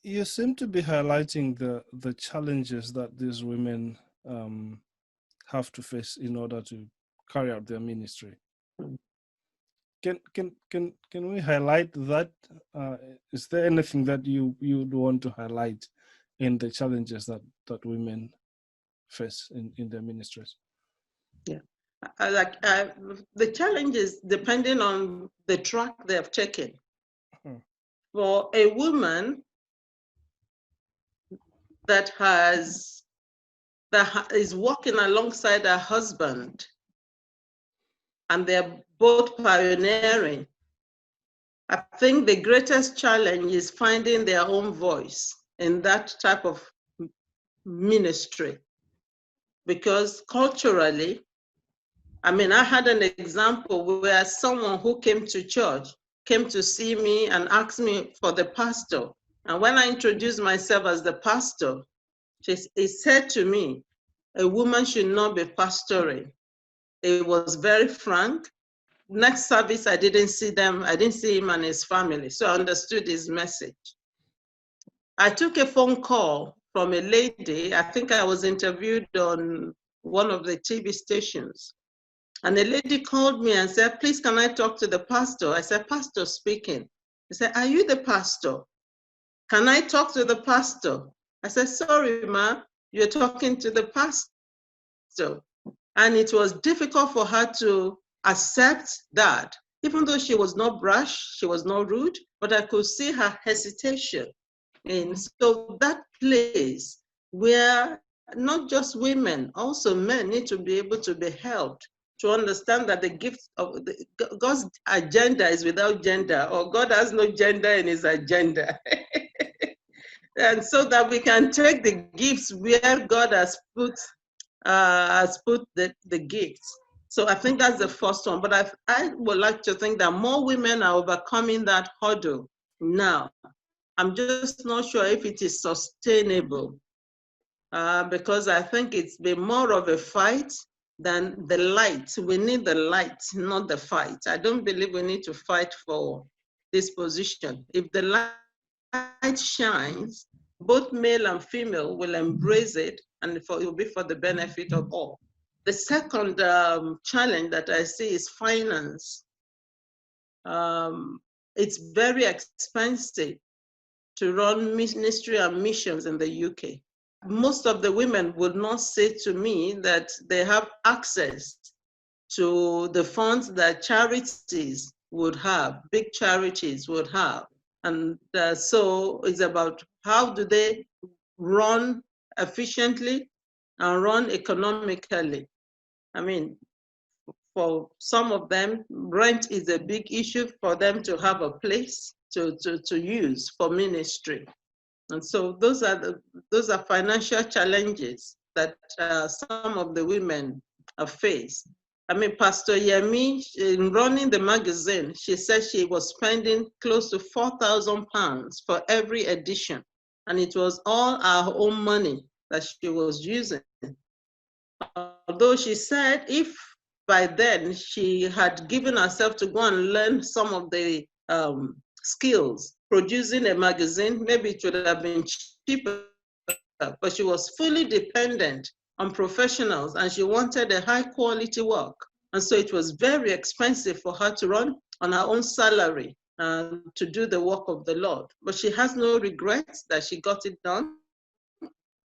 You seem to be highlighting the challenges that these women have to face in order to carry out their ministry. Can we highlight that? Is there anything that you'd want to highlight in the challenges that women face in their ministries? Yeah, the challenges depending on the track they have taken. For a woman that is walking alongside her husband, and they're both pioneering, I think the greatest challenge is finding their own voice in that type of ministry. Because culturally, I mean, I had an example where someone who came to church came to see me and asked me for the pastor. And when I introduced myself as the pastor, he said to me, a woman should not be pastoring. It was very frank. Next service, I didn't see him and his family, so I understood his message. I took a phone call from a lady. I think I was interviewed on one of the TV stations. And the lady called me and said, please, can I talk to the pastor? I said, pastor speaking. He said, are you the pastor? Can I talk to the pastor? I said, sorry, ma, you're talking to the pastor. And it was difficult for her to accept that, even though she was not brash, she was not rude, but I could see her hesitation. And so that place where not just women, also men need to be able to be helped to understand that the gift of God's agenda is without gender, or God has no gender in his agenda. And so that we can take the gifts where God has put the gifts. So I think that's the first one. But I would like to think that more women are overcoming that hurdle now. I'm just not sure if it is sustainable, because I think it's been more of a fight than the light. We need the light, not the fight. I don't believe we need to fight for this position. If the light shines, both male and female will embrace it, and it will be for the benefit of all. The second challenge that I see is finance. It's very expensive to run ministry and missions in the UK. Most of the women would not say to me that they have access to the funds that charities would have, big charities would have. And so it's about how do they run efficiently and run economically. I mean, for some of them, rent is a big issue for them to have a place to use for ministry. And so those are financial challenges that some of the women have faced. I mean, Pastor Yemi, in running the magazine, she said she was spending close to £4,000 for every edition. And it was all our own money that she was using. Although she said if by then she had given herself to go and learn some of the skills, producing a magazine, maybe it would have been cheaper, but she was fully dependent on professionals and she wanted a high quality work. And so it was very expensive for her to run on her own salary to do the work of the Lord. But she has no regrets that she got it done.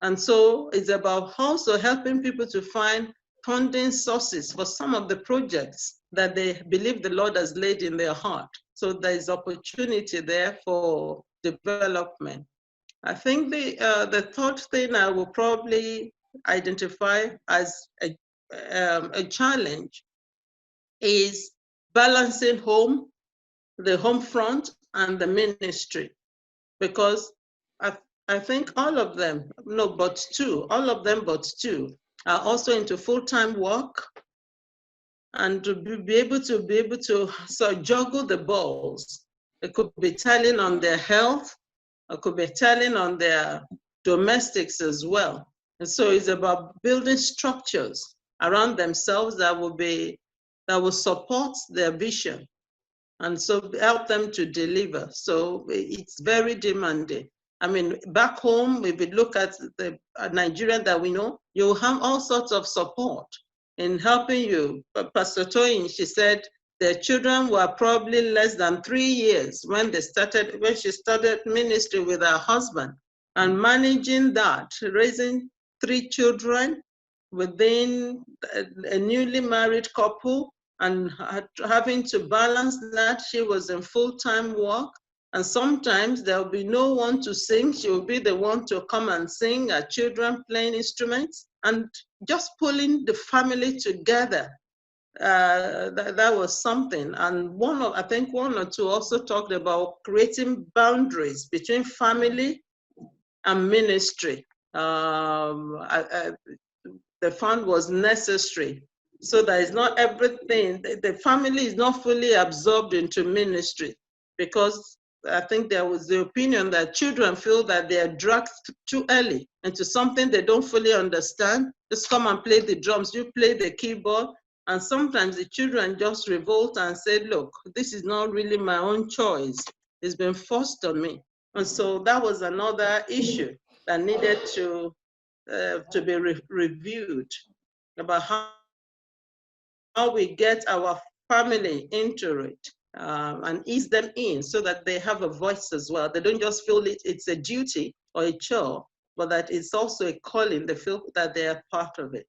And so it's about also helping people to find funding sources for some of the projects that they believe the Lord has laid in their heart. So there is opportunity there for development. I think the third thing I will probably identify as a challenge is balancing the home front and the ministry, because I think all of them but two are also into full-time work, and to be able to so juggle the balls. It could be telling on their health, it could be telling on their domestics as well. And so it's about building structures around themselves that will support their vision, and so help them to deliver. So it's very demanding. I mean, back home, if we look at the Nigerian that we know, you have all sorts of support in helping you. But Pastor Toyin, she said their children were probably less than 3 years when she started ministry with her husband, and managing that, raising 3 children within a newly married couple, and having to balance that. She was in full-time work, and sometimes there'll be no one to sing. She will be the one to come and sing, her children playing instruments, and just pulling the family together. That was something. And I think one or two also talked about creating boundaries between family and ministry. The fund was necessary, so that it's not everything. The family is not fully absorbed into ministry, because I think there was the opinion that children feel that they are dragged too early into something they don't fully understand. Just come and play the drums, you play the keyboard. And sometimes the children just revolt and say, look, this is not really my own choice. It's been forced on me. And so that was another issue that needed to be reviewed, about how we get our family into it and ease them in, so that they have a voice as well. They don't just feel it's a duty or a chore, but that it's also a calling. They feel that they are part of it.